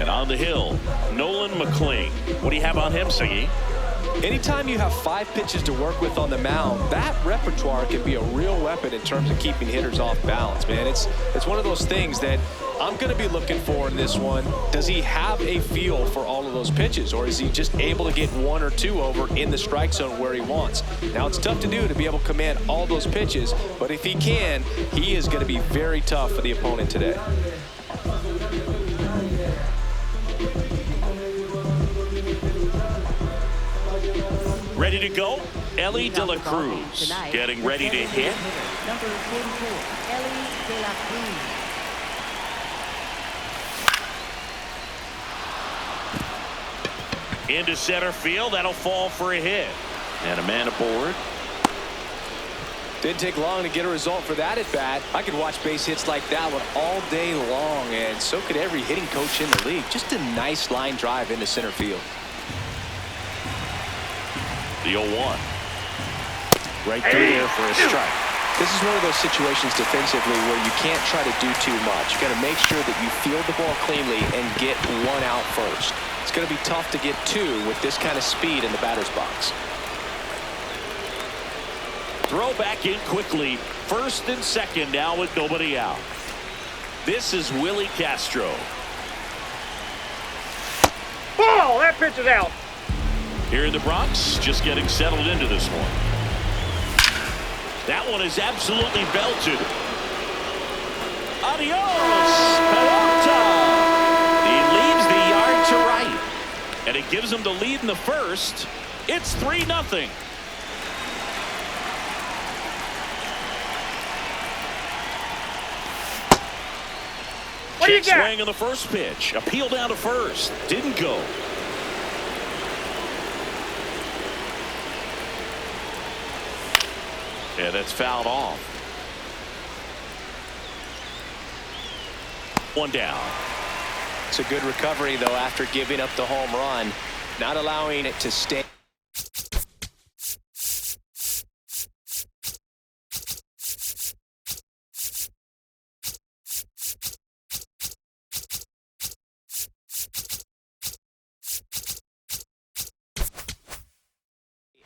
And on the hill, Nolan McLean. What do you have on him, Siggy? Anytime you have 5 pitches to work with on the mound, that repertoire can be a real weapon in terms of keeping hitters off balance, man. It's one of those things that I'm going to be looking for in this one. Does he have a feel for all of those pitches, or is he just able to get 1 or 2 over in the strike zone where he wants? Now, it's tough to do to be able to command all those pitches, but if he can, he is going to be very tough for the opponent today. Ready to go? Ellie De La Cruz getting ready to hit. Number 44, Ellie De La Cruz. Into center field. That'll fall for a hit. And a man aboard. Didn't take long to get a result for that at bat. I could watch base hits like that one all day long, and so could every hitting coach in the league. Just a nice line drive into center field. The 0-1. Right through there for a strike. This is one of those situations defensively where you can't try to do too much. You got to make sure that you field the ball cleanly and get 1 out first. It's going to be tough to get 2 with this kind of speed in the batter's box. Throw back in quickly. First and second now with nobody out. This is Willie Castro. Ball! That pitch is out. Here in the Bronx, just getting settled into this one. That one is absolutely belted. Adios, pelota. He leaves the yard to right. And it gives him the lead in the first. It's 3-0. What do you got? Swing on the first pitch. Appeal down to first. Didn't go. Yeah, that's fouled off. 1 down. It's a good recovery, though, after giving up the home run, not allowing it to stay.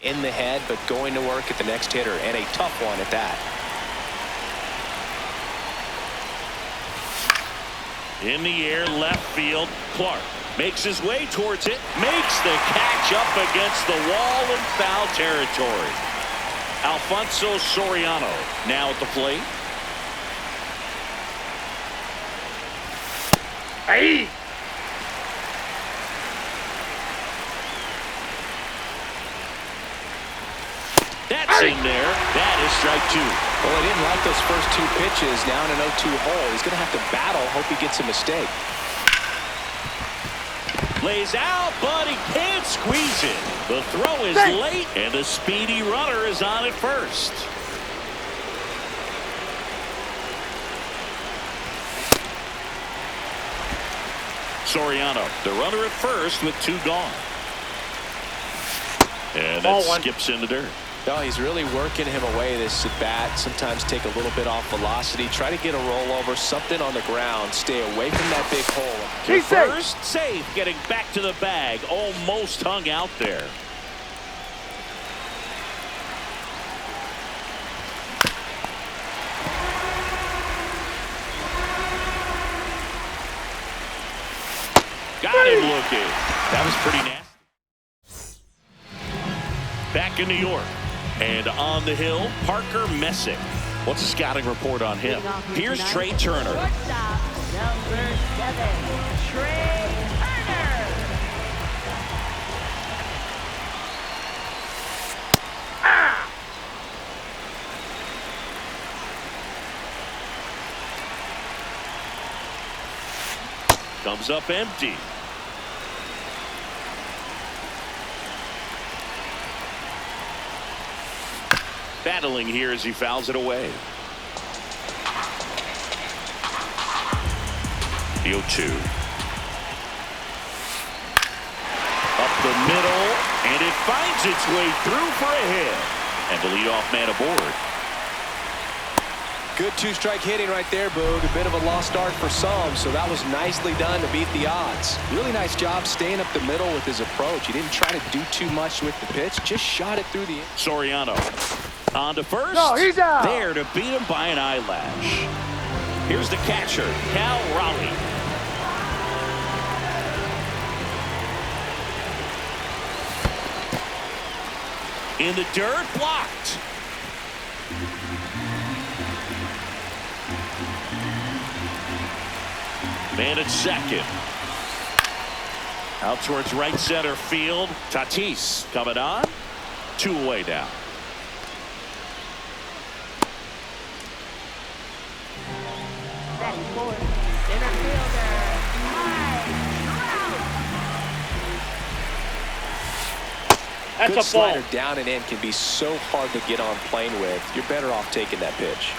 In the head, but going to work at the next hitter, and a tough one at that. In the air, left field. Clark makes his way towards it, makes the catch up against the wall in foul territory. Alfonso Soriano now at the plate. Hey! That's in there. That is strike 2. Well, he didn't like those first 2 pitches. Now in an 0-2 hole. He's going to have to battle. Hope he gets a mistake. Lays out, but he can't squeeze it. The throw is late, and the speedy runner is on at first. Soriano, the runner at first with 2 gone. And that skips in the dirt. No, he's really working him away this at bat. Sometimes take a little bit off velocity. Try to get a rollover, something on the ground. Stay away from that big hole. The first safe, getting back to the bag. Almost hung out there. Got him looking. That was pretty nasty. Back in New York. And on the hill, Parker Messick. What's the scouting report on him? Here's Trey Turner. Shortstop, number 7, Trey Turner. Comes up empty. Battling here as he fouls it away. The 0-2. Up the middle, and it finds its way through for a hit. And the leadoff man aboard. Good two-strike hitting right there, Boog. A bit of a lost start for some, so that was nicely done to beat the odds. Really nice job staying up the middle with his approach. He didn't try to do too much with the pitch, just shot it through the... Soriano on to first. No, he's out. There to beat him by an eyelash. Here's the catcher, Cal Raleigh. In the dirt, blocked. Man at second. Out towards right center field. Tatis coming on. 2 away now. Batting fourth, center fielder, Mike Trout. That's Good a ball. slider down and in can be so hard to get on plane with. You're better off taking that pitch.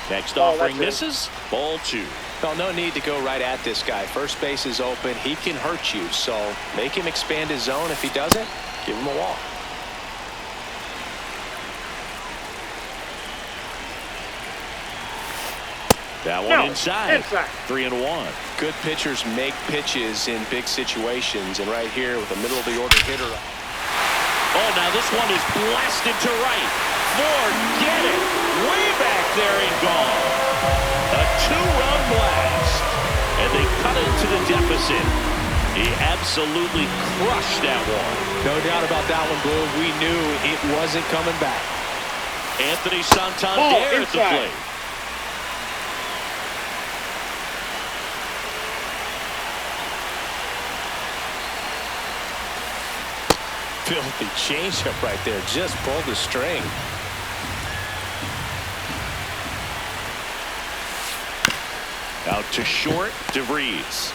Next Oh, offering that's it. misses. Ball 2. Well, no need to go right at this guy. First base is open. He can hurt you, so make him expand his zone. If he doesn't, give him a walk. That one No, inside. 3-1. Good pitchers make pitches in big situations, and right here with a middle-of-the-order hitter. Oh, now this one is blasted to right. Forget it. Way back there and gone. A 2-run blast. And they cut into the deficit. He absolutely crushed that one. No doubt about that one, Blue. We knew it wasn't coming back. Anthony Santander Ball at the inside. plate. Filthy changeup right there. Just pulled the string. Out to short, DeVries.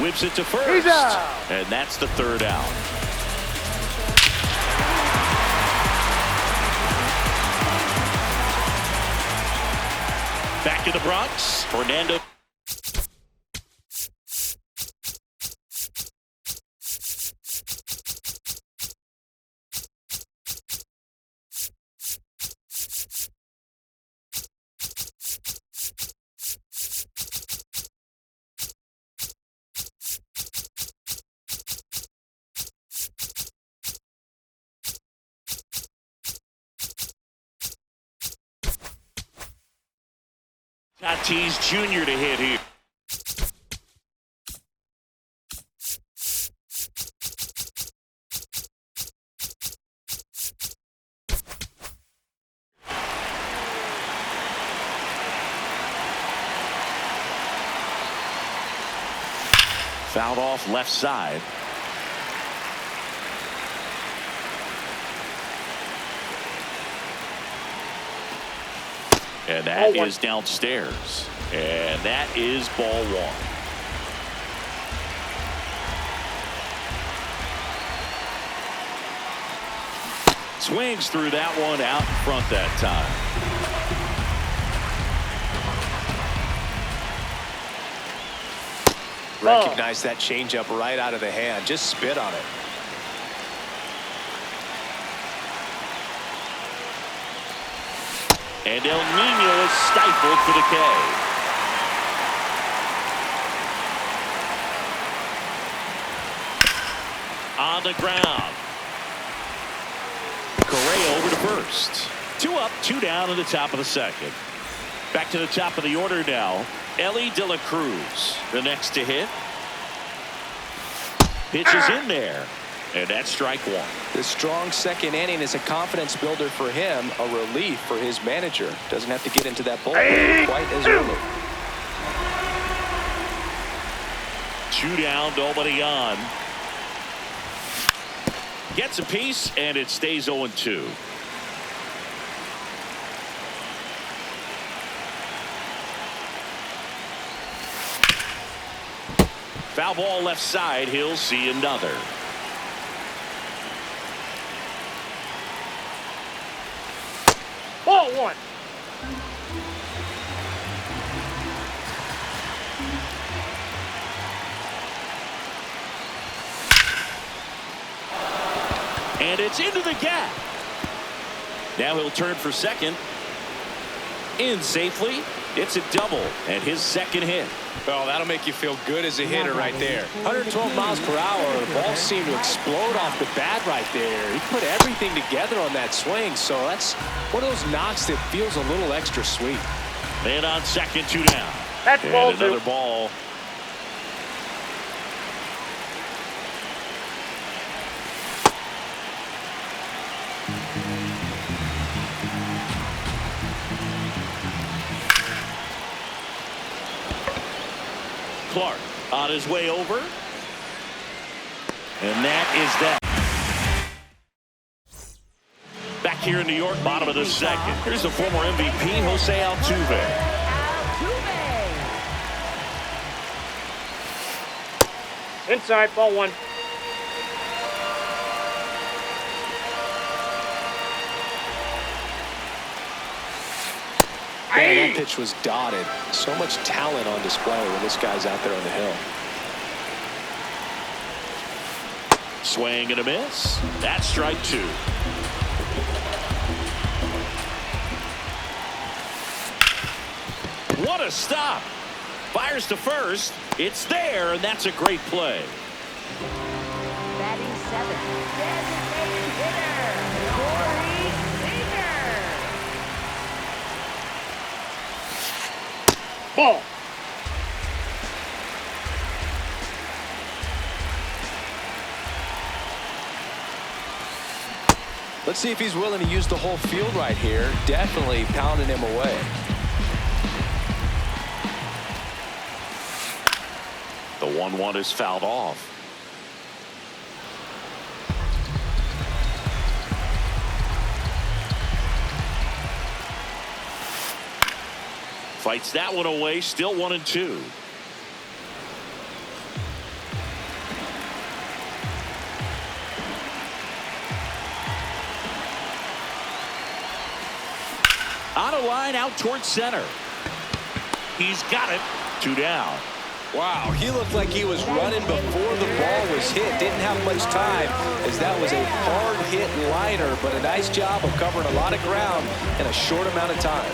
Whips it to first. He's out. And that's the 3rd out. Back in the Bronx, Fernando. Tatis Jr. to hit here. Fouled off left side. And that is downstairs. And that is ball 1. Swings through that one out in front that time. Recognize that changeup right out of the hand. Just spit on it. And El Nino is stifled for the K. On the ground. Correa over to first. 2 up, 2 down in the top of the 2nd. Back to the top of the order now. Ellie De La Cruz, the next to hit. Pitch is in there. And that's strike 1. The strong 2nd inning is a confidence builder for him, a relief for his manager. Doesn't have to get into that bullpen quite as early. 2 down, nobody on. Gets a piece, and it stays 0-2. Foul ball left side. He'll see another. Ball 1. And it's into the gap. Now he'll turn for second. In safely. It's a double and his second hit. Well, that'll make you feel good as a hitter right there. 112 miles per hour. The ball seemed to explode off the bat right there. He put everything together on that swing, so that's one of those knocks that feels a little extra sweet. Man on second, 2 down. That's and ball another two. ball. Clark on his way over. And that is that. Back here in New York, bottom of the second. Here's the former MVP, Jose Altuve. Inside, ball one. Man, that pitch was dotted. So much talent on display when this guy's out there on the hill. Swing and a miss. That's strike 2. What a stop. Fires to first. It's there, and that's a great play. Batting 7th, designated hitter, Corey Seager. Ball. Let's see if he's willing to use the whole field right here. Definitely pounding him away. The 1-1 is fouled off. Fights that one away. Still 1-2. On a line out towards center. He's got it. 2 down. Wow, he looked like he was running before the ball was hit. Didn't have much time as that was a hard hit liner, but a nice job of covering a lot of ground in a short amount of time.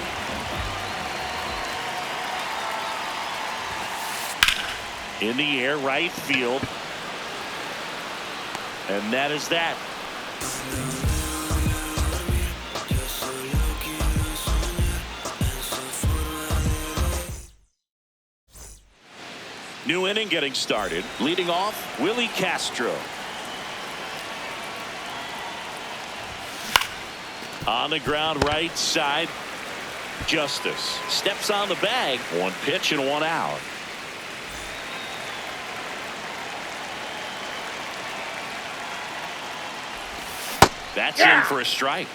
In the air, right field. And that is that. New inning getting started. Leading off, Willie Castro. On the ground, right side. Justice steps on the bag. 1 pitch and 1 out. That's in for a strike.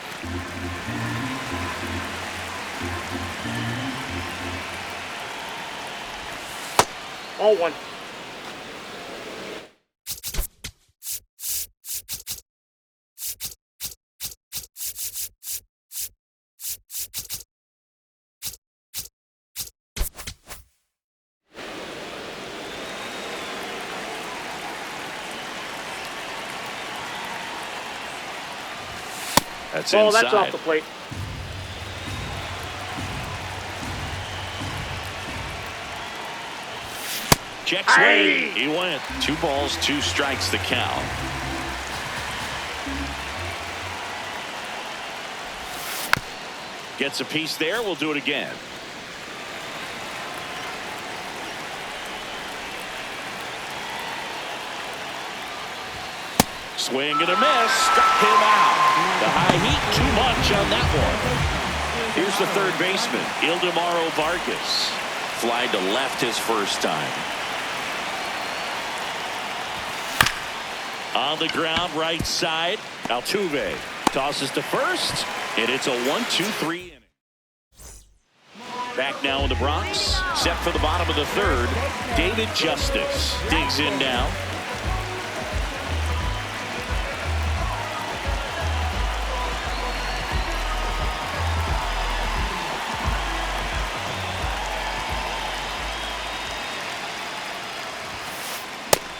Ball one. That's Ball, inside. that's off the plate. Check swing. He went. 2 balls, 2 strikes the count. Gets a piece there. We'll do it again. Swing and a miss. Struck him out. The high heat, too much on that one. Here's the third baseman, Ildemaro Vargas. Fly to left his first time. On the ground, right side. Altuve tosses to first, and it's a 1-2-3 inning. Back now in the Bronx, set for the bottom of the third. David Justice digs in now.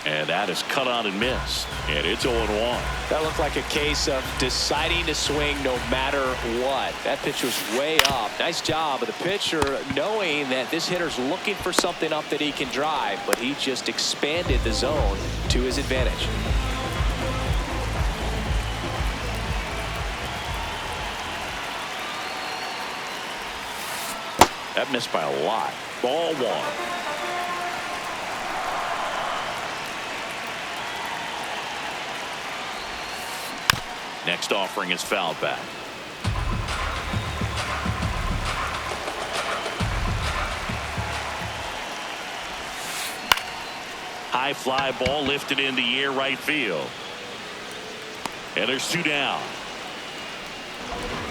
And And that is cut on and missed. And it's 0-1. That looked like a case of deciding to swing no matter what. That pitch was way up. Nice job of the pitcher knowing that this hitter's looking for something up that he can drive, but he just expanded the zone to his advantage. That missed by a lot. Ball 1. Next offering is fouled back. High fly ball lifted in the air right field. And there's 2 down.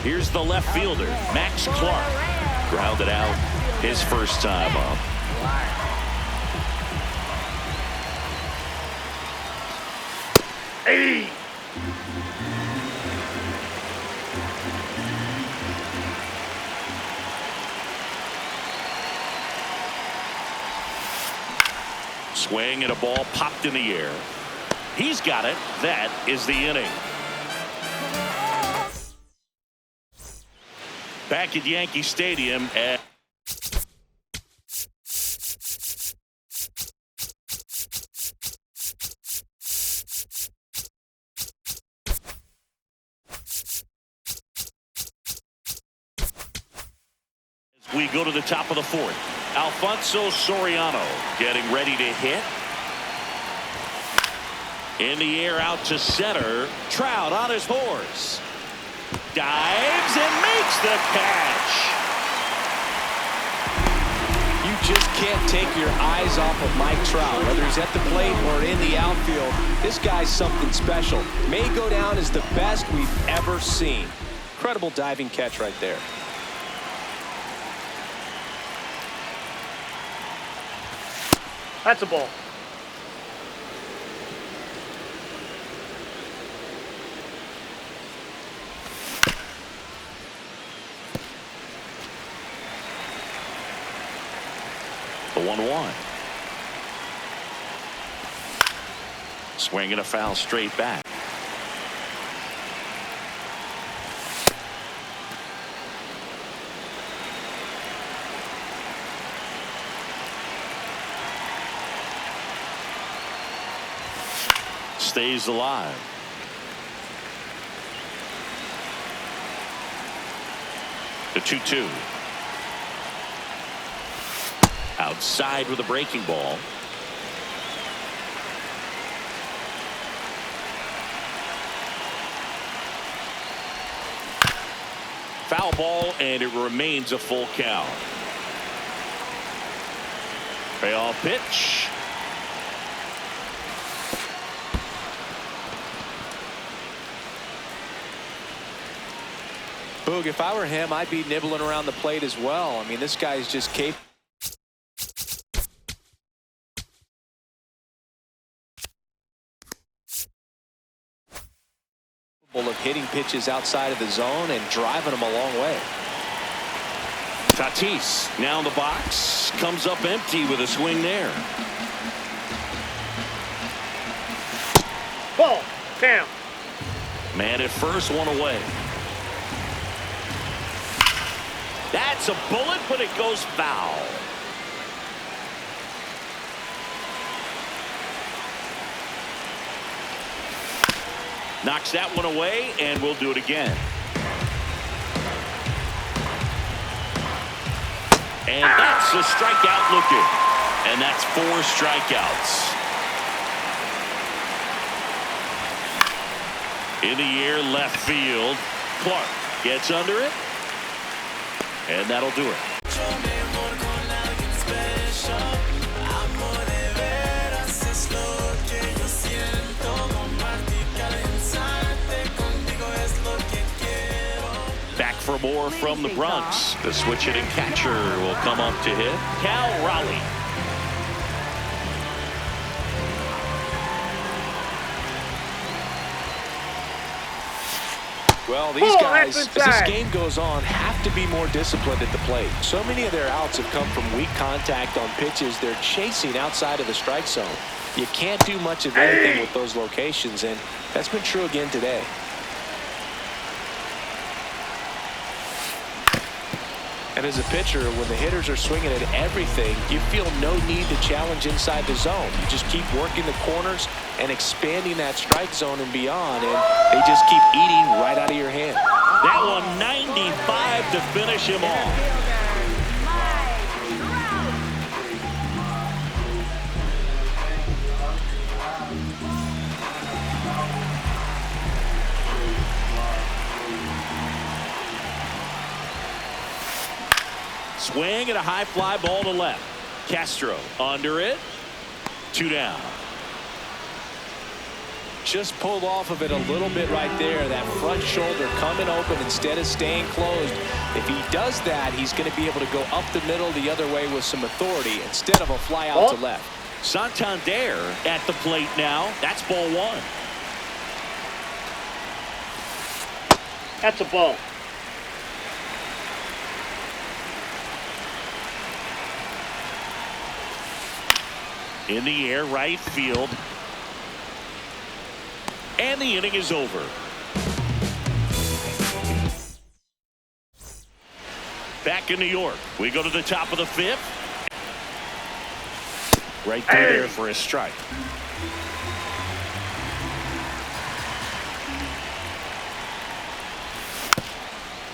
Here's the left fielder, Max Clark. Grounded out his first time up. Hey! Swing and a ball popped in the air. He's got it. That is the inning. Back at Yankee Stadium at we go to the top of the 4th. Alfonso Soriano getting ready to hit. In the air out to center. Trout on his horse. Dives and makes the catch. You just can't take your eyes off of Mike Trout, whether he's at the plate or in the outfield. This guy's something special. May go down as the best we've ever seen. Incredible diving catch right there. That's a ball. The 1-1. Swing and a foul straight back. Stays alive. The 2-2. Outside with a breaking ball. Foul ball, and it remains a full count. Payoff pitch. Boog, if I were him, I'd be nibbling around the plate as well. I mean, this guy's just capable of hitting pitches outside of the zone and driving them a long way. Tatis now in the box, comes up empty with a swing there. Ball. Bam. Man at first, 1 away. That's a bullet, but it goes foul. Knocks that one away, and we'll do it again. And that's a strikeout looking. And that's 4 strikeouts. In the air, left field. Clark gets under it. And that'll do it. Back for more from the Bronx. The switch hitting catcher will come up to hit. Cal Raleigh. Well, these guys, as this game goes on, have to be more disciplined at the plate. So many of their outs have come from weak contact on pitches they're chasing outside of the strike zone. you can't do much of anything with those locations, and that's been true again today. And as a pitcher, when the hitters are swinging at everything, you feel no need to challenge inside the zone. You just keep working the corners and expanding that strike zone and beyond, and they just keep eating right out of your hand. That one 95 to finish him off. Swing and a high fly ball to left. Castro under it. 2 down. Just pulled off of it a little bit right there. That front shoulder coming open instead of staying closed. If he does that, he's going to be able to go up the middle the other way with some authority instead of a fly out to left. Santander at the plate now. That's ball 1. That's a ball. In the air, right field. And the inning is over. Back in New York, we go to the top of the 5th. Right there for a strike.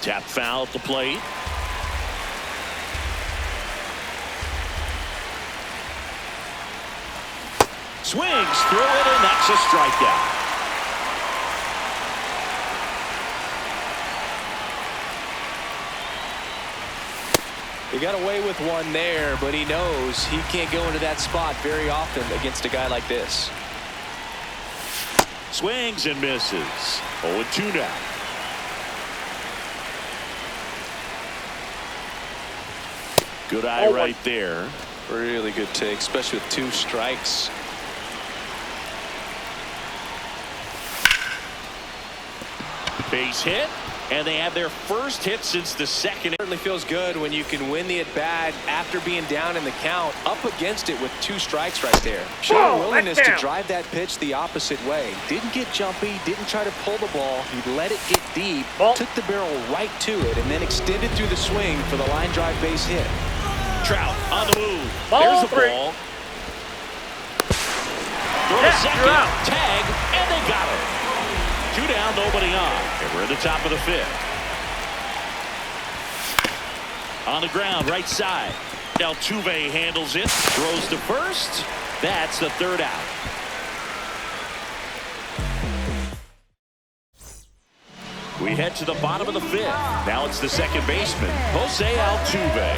Tap foul at the plate. Swings through it, and that's a strikeout. He got away with one there, but he knows he can't go into that spot very often against a guy like this. Swings and misses. 0-2 now. Good eye right there. Really good take, especially with 2 strikes. Base hit, and they have their first hit since the 2nd. It certainly feels good when you can win the at-bat after being down in the count, up against it with 2 strikes right there. Showing willingness to drive that pitch the opposite way. Didn't get jumpy, didn't try to pull the ball. He let it get deep, took the barrel right to it, and then extended through the swing for the line drive base hit. Trout on the move. There's the ball. Throw to second, tag, and they got it. 2 down, nobody on. And we're at the top of the 5th. On the ground, right side. Altuve handles it, throws to first. That's the 3rd out. We head to the bottom of the 5th. Now it's the second baseman, Jose Altuve.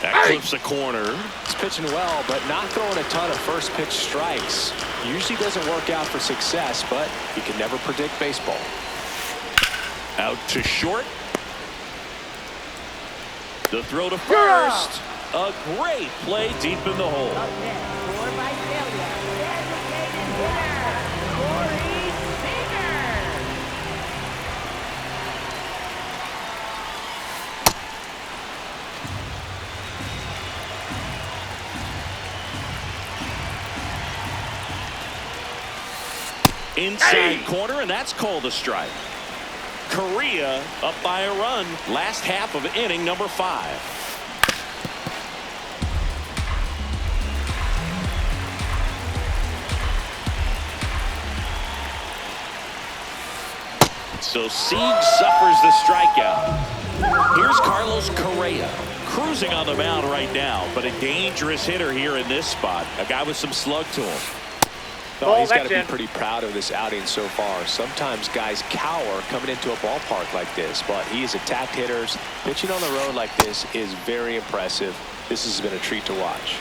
That clips the corner. He's pitching well, but not throwing a ton of first pitch strikes. Usually doesn't work out for success, but you can never predict baseball. Out to short. The throw to first. A great play deep in the hole. Up next, scored by failure. Designated hitter, Corey Seager. Inside corner, and that's called a strike. Correa up by a run. Last half of inning number 5. So Sieg suffers the strikeout. Here's Carlos Correa cruising on the mound right now, but a dangerous hitter here in this spot. A guy with some slug to him. Oh, he's got to be pretty proud of this outing so far. Sometimes guys cower coming into a ballpark like this, but he has attacked hitters. Pitching on the road like this is very impressive. This has been a treat to watch.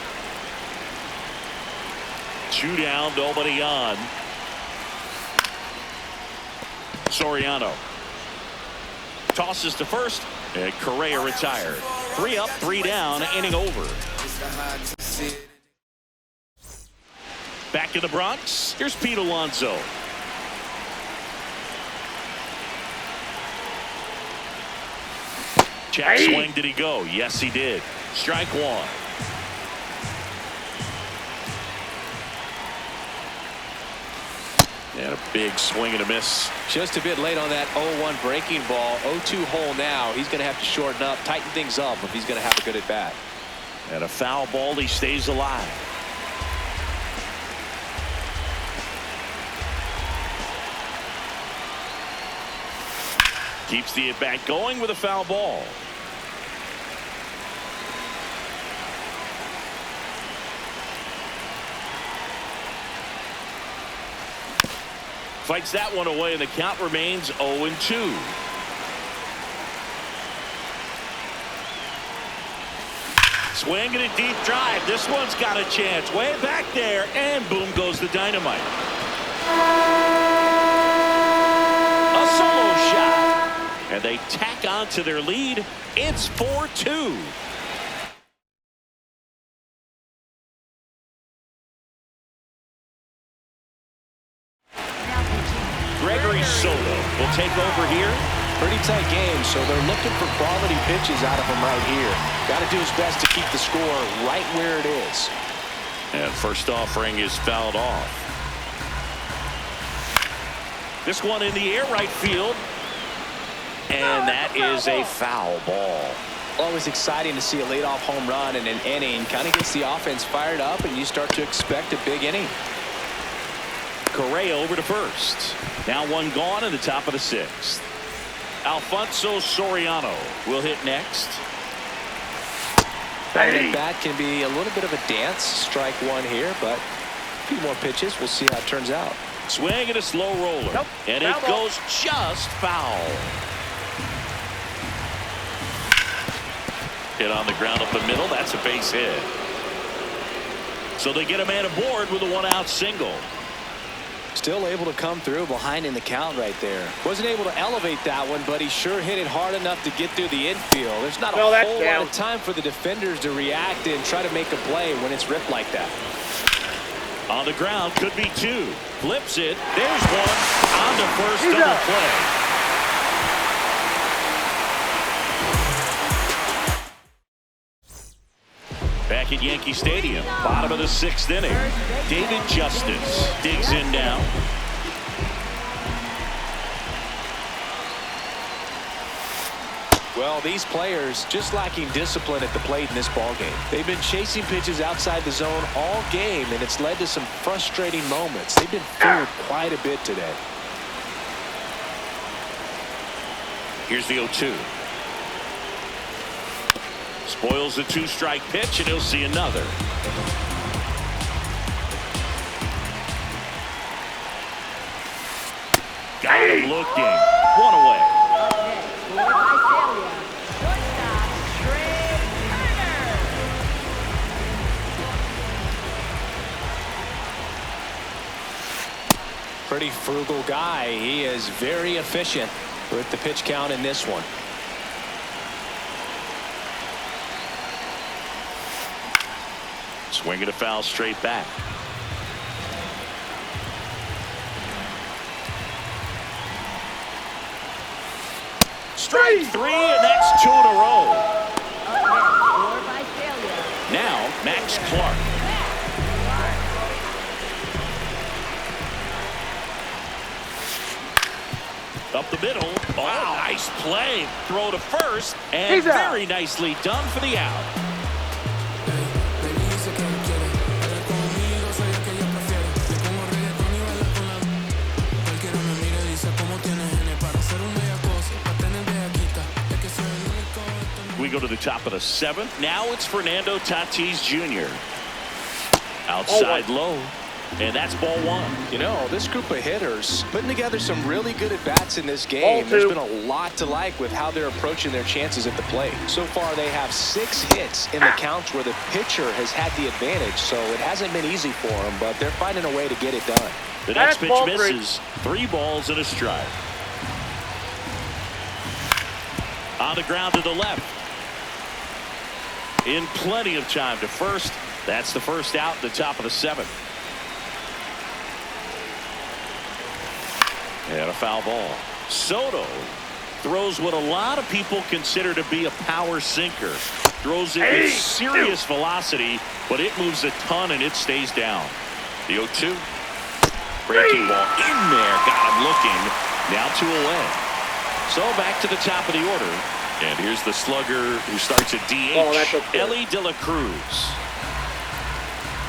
2 down, nobody on. Soriano tosses to first, and Correa retired. 3 up, 3 down, inning over. Back in the Bronx, here's Pete Alonso. Check swing. Did he go? Yes, he did. Strike one. And a big swing and a miss. Just a bit late on that 0-1 breaking ball. 0-2 hole now. He's going to have to shorten up, tighten things up if he's going to have a good at bat. And a foul ball. He stays alive. Keeps the at bat going with a foul ball. Fights that one away, and the count remains 0-2. Swing and a deep drive. This one's got a chance. Way back there, and boom goes the dynamite. A solo shot. And they tack on to their lead. It's 4-2. Soto will take over here. Pretty tight game, so they're looking for quality pitches out of him right here. Got to do his best to keep the score right where it is. And first offering is fouled off. This one in the air right field. And that is a foul ball. Always exciting to see a leadoff home run in an inning. Kind of gets the offense fired up, and you start to expect a big inning. Correa over to first. Now one gone in the top of the sixth. Alfonso Soriano will hit next. That can be a little bit of a dance. Strike one here, but a few more pitches. We'll see how it turns out. Swing and a slow roller. Nope. And it goes just foul. Hit on the ground up the middle. That's a base hit. So they get a man aboard with a one-out single. Still able to come through behind in the count right there. Wasn't able to elevate that one, but he sure hit it hard enough to get through the infield. There's not a whole lot of time for the defenders to react and try to make a play when it's ripped like that. On the ground, could be two. Flips it. There's one. On to first, double play. Back at Yankee Stadium, bottom of the sixth inning. David Justice digs in now. Well, these players just lacking discipline at the plate in this ballgame. They've been chasing pitches outside the zone all game, and it's led to some frustrating moments. They've been fooled quite a bit today. Here's the 0-2. Spoils the two-strike pitch, and he'll see another. Got him looking. One away. Pretty frugal guy. He is very efficient with the pitch count in this one. Swing and a foul straight back. Strike three, and that's two in a row. Now, Max Clark. Up the middle. Oh, nice play. Throw to first, and very nicely done for the out. We go to the top of the seventh. Now it's Fernando Tatis Jr. Outside low. And that's ball one. You know, this group of hitters putting together some really good at-bats in this game. There's been a lot to like with how they're approaching their chances at the plate. So far, they have 6 hits in the counts where the pitcher has had the advantage. So it hasn't been easy for them, but they're finding a way to get it done. The next pitch misses. 3 balls and a strike. On the ground to the left. In plenty of time to first. That's the first out at the top of the 7th. And a foul ball. Soto Throws what a lot of people consider to be a power sinker. Throws it with serious velocity, but it moves a ton and it stays down. The 0-2. Breaking ball in there. Got him looking. Now 2 away. So back to the top of the order. And here's the slugger who starts at DH. Oh, that's okay. Ellie De La Cruz.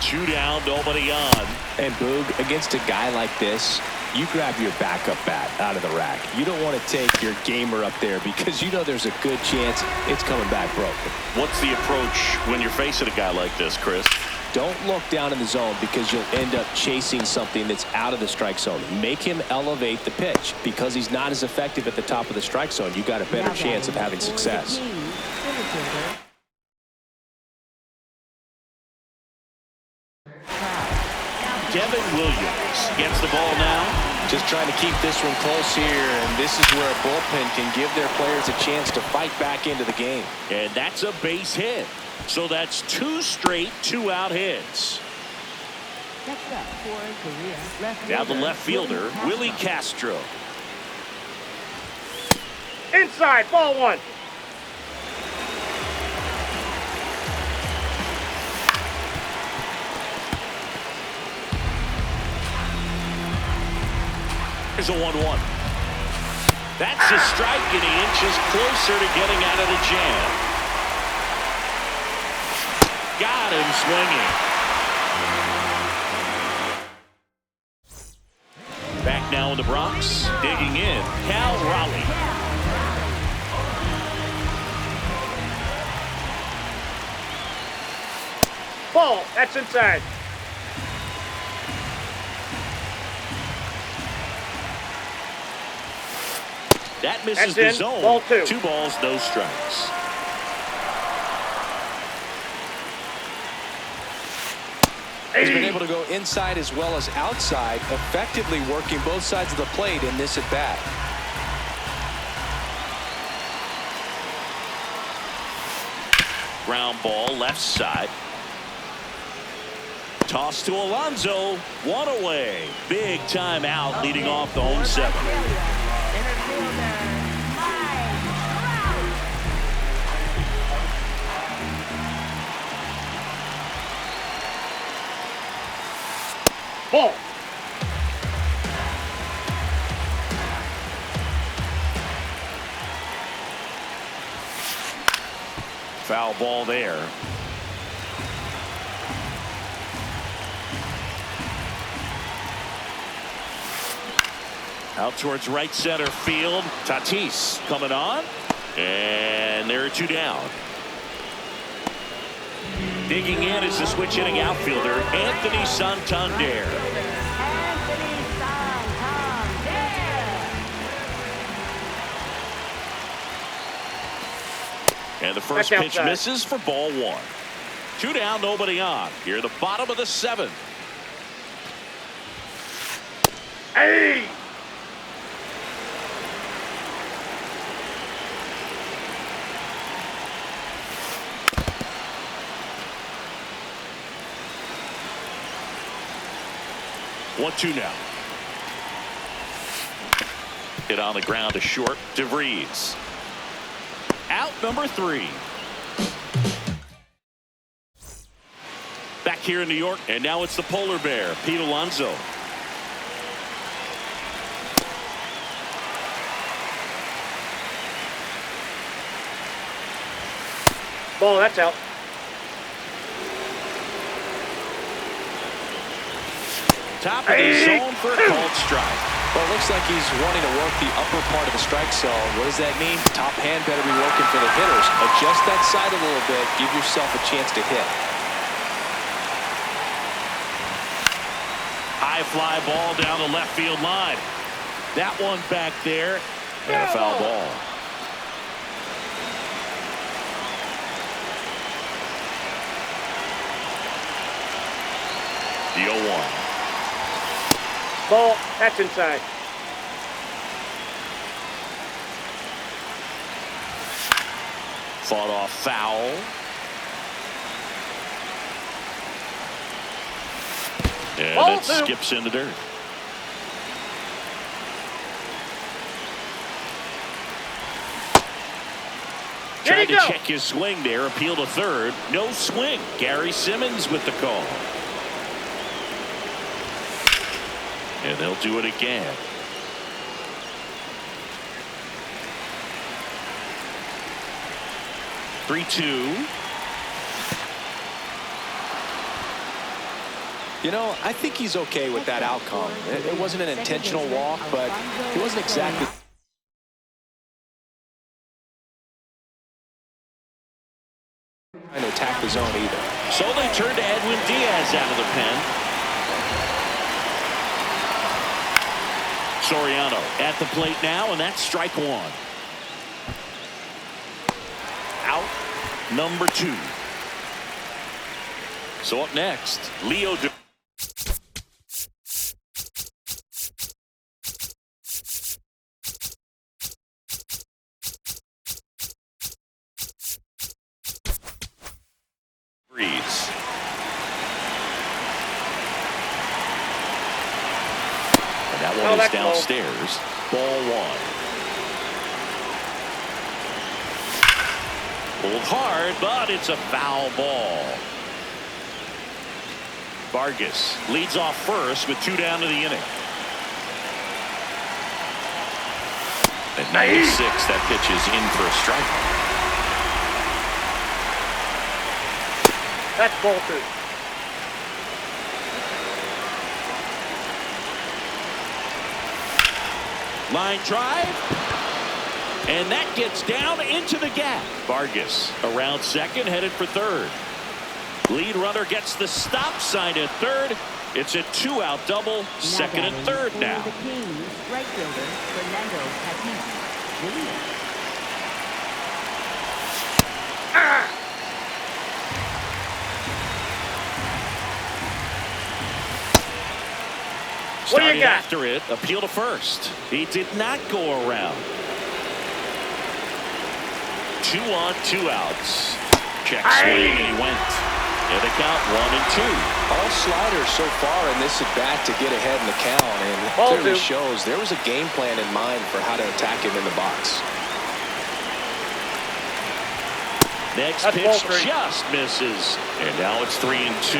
2 down, nobody on. And Boog, against a guy like this, you grab your backup bat out of the rack. You don't want to take your gamer up there because you know there's a good chance it's coming back broken. What's the approach when you're facing a guy like this, Chris? Don't look down in the zone because you'll end up chasing something that's out of the strike zone. Make him elevate the pitch because he's not as effective at the top of the strike zone. You got a better chance of having success. Devin Williams gets the ball now. Just trying to keep this one close here, and this is where a bullpen can give their players a chance to fight back into the game. And that's a base hit. So that's 2 straight 2-out hits. Next up for Korea, Now the left fielder, Willie Castro. Inside, ball 1. Here's a 1-1. That's a strike, and he inches closer to getting out of the jam. Got him swinging. Back now in the Bronx, digging in, Cal Raleigh. Ball, that's inside. That misses That's the in. zone. Ball 2. 2 balls, no strikes. He's been able to go inside as well as outside, effectively working both sides of the plate in this at-bat. Ground ball, left side. Toss to Alonso. 1 away. Big time out, leading off the home 7. Ball. Foul ball there. Out towards right center field. Tatis coming on. And there are 2 down. Digging in is the switch hitting outfielder, Anthony Santander. And the first pitch misses for ball 1. 2 down, nobody on. Here at the bottom of the 7th. Hey! One, 2 now. Hit on the ground to short. DeVries. Out number 3. Back here in New York, and now it's the polar bear, Pete Alonso. Ball, that's out. Top of the zone for a called strike. Well, it looks like he's wanting to work the upper part of the strike zone. What does that mean? Top hand better be working for the hitters. Adjust that side a little bit. Give yourself a chance to hit. High fly ball down the left field line. That one back there. And a foul ball. The 0-1. Ball, that's inside. Fought off foul. And Ball it 2. skips in the dirt. Trying to check his swing there. Appeal to third. No swing. Gary Simmons with the call. And they'll do it again. Three-two. You know, I think he's okay with that outcome. It wasn't an intentional walk, but he wasn't exactly trying to attack the zone either. So they turn to Edwin Diaz out of the pen. Soriano at the plate now, and that's strike one. Out number two. So up next, Leo. That one is downstairs. Ball one. Pulled hard, but it's a foul ball. Vargas leads off first with 2 down to the inning. At 96, that pitch is in for a strike. That's ball two. Line drive, and that gets down into the gap. Vargas around second, headed for third. Lead runner gets the stop sign at third. It's a 2-out double, second and third now. The Kings right fielder Fernando Tatis Jr. What do you Started got? after it, appeal to first. He did not go around. 2 on, 2 outs. Check swing, and he went. And the count 1-2. All sliders so far in this at bat to get ahead in the count, and it Ball clearly two. shows there was a game plan in mind for how to attack him in the box. Next That's ball pitch three. just misses. And now it's 3-2.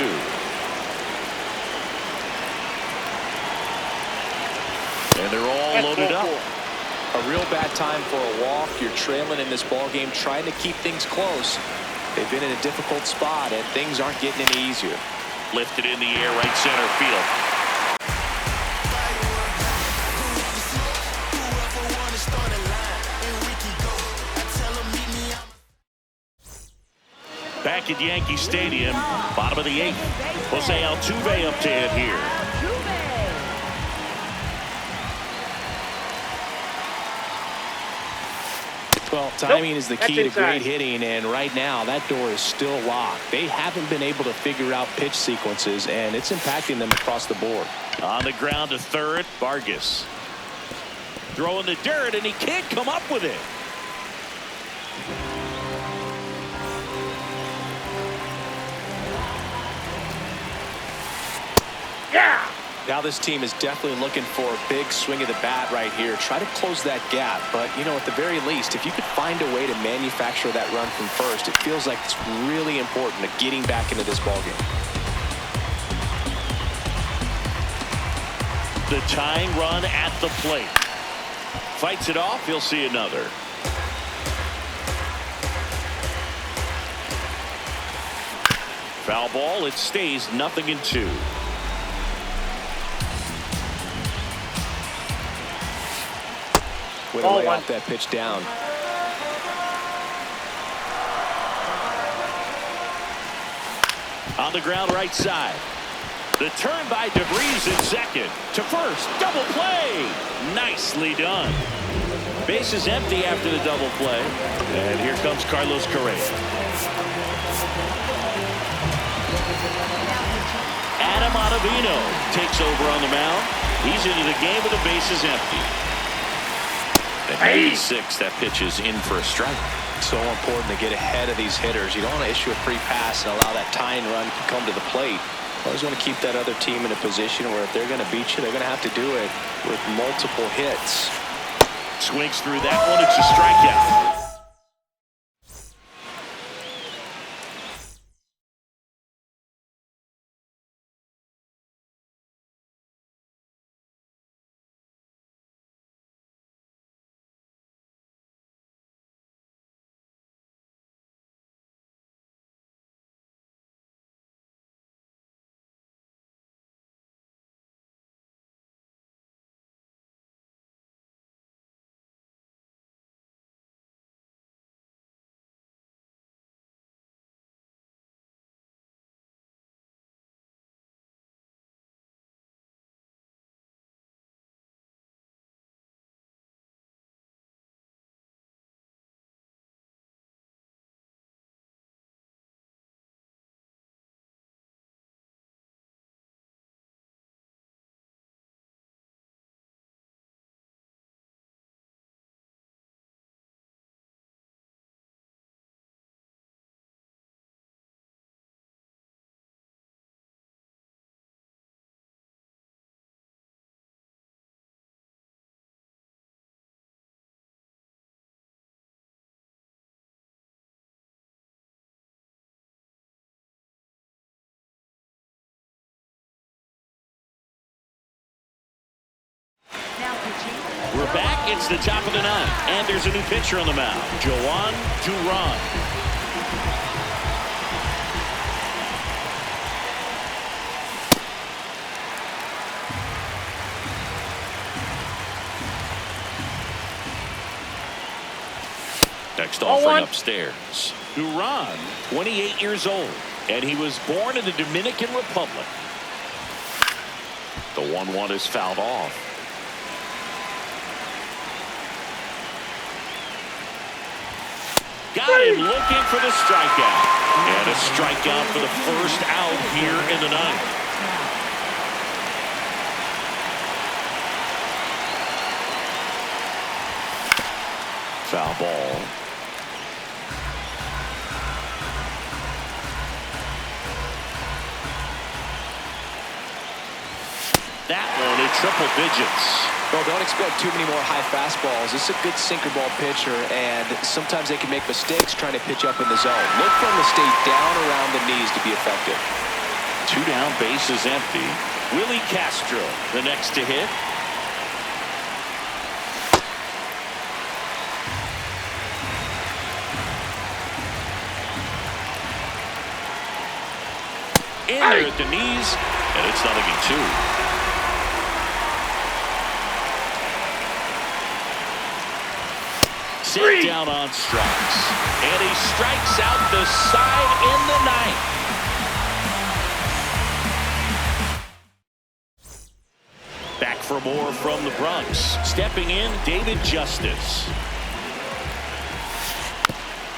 And they're all That's loaded ball up. four. A real bad time for a walk. You're trailing in this ball game, trying to keep things close. They've been in a difficult spot, and things aren't getting any easier. Lifted in the air, right center field. Back at Yankee Stadium, bottom of the 8th. Jose Altuve up to hit here. Well, timing is the That's key to inside. great hitting, and right now that door is still locked. They haven't been able to figure out pitch sequences, and it's impacting them across the board. On the ground to third, Vargas. Throwing the dirt, and he can't come up with it. Yeah. Now this team is definitely looking for a big swing of the bat right here. Try to close that gap, but you know, at the very least, if you could find a way to manufacture that run from first, it feels like it's really important to getting back into this ballgame. The tying run at the plate. Fights it off, he'll see another. Foul ball, it stays 0-2. Way to lay off that pitch down. On the ground right side. The turn by DeVries in second. To first. Double play. Nicely done. Base is empty after the double play. And here comes Carlos Correa. Adam Ottavino takes over on the mound. He's into the game with the bases empty. At 96, that pitch is in for a strike. So important to get ahead of these hitters. You don't want to issue a free pass and allow that tying run to come to the plate. You always want to keep that other team in a position where if they're going to beat you, they're going to have to do it with multiple hits. Swings through that one. It's a strikeout. We're back. It's the top of the ninth. And there's a new pitcher on the mound. Joan Duran. Next offering upstairs. Duran, 28 years old. And he was born in the Dominican Republic. The 1-1 is fouled off. Got him looking for the strikeout. And a strikeout for the first out here in the ninth. Foul ball. That one in triple digits. Well, don't expect too many more high fastballs. This is a good sinker ball pitcher, and sometimes they can make mistakes trying to pitch up in the zone. Look for him to stay down around the knees to be effective. 2 down, base is empty. Willie Castro, the next to hit. In there at the knees, and it's 0-2. Sit down on strikes. And he strikes out the side in the ninth. Back for more from the Bronx. Stepping in, David Justice.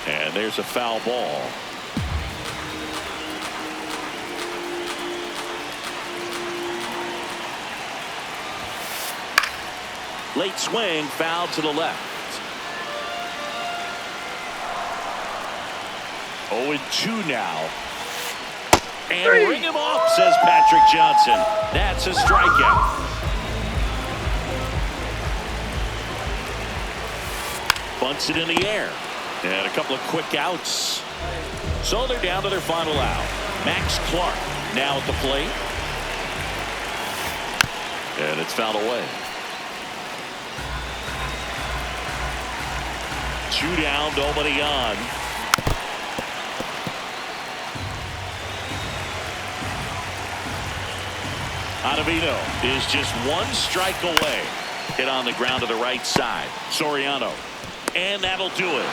And there's a foul ball. Late swing, foul to the left. 0-2 now. And ring him off, says Patrick Johnson. That's a strikeout. Bunts it in the air. And a couple of quick outs. So they're down to their final out. Max Clark now at the plate. And it's fouled away. 2 down, nobody on. Ottavino is just 1 strike away. Hit on the ground to the right side. Soriano. And that'll do it.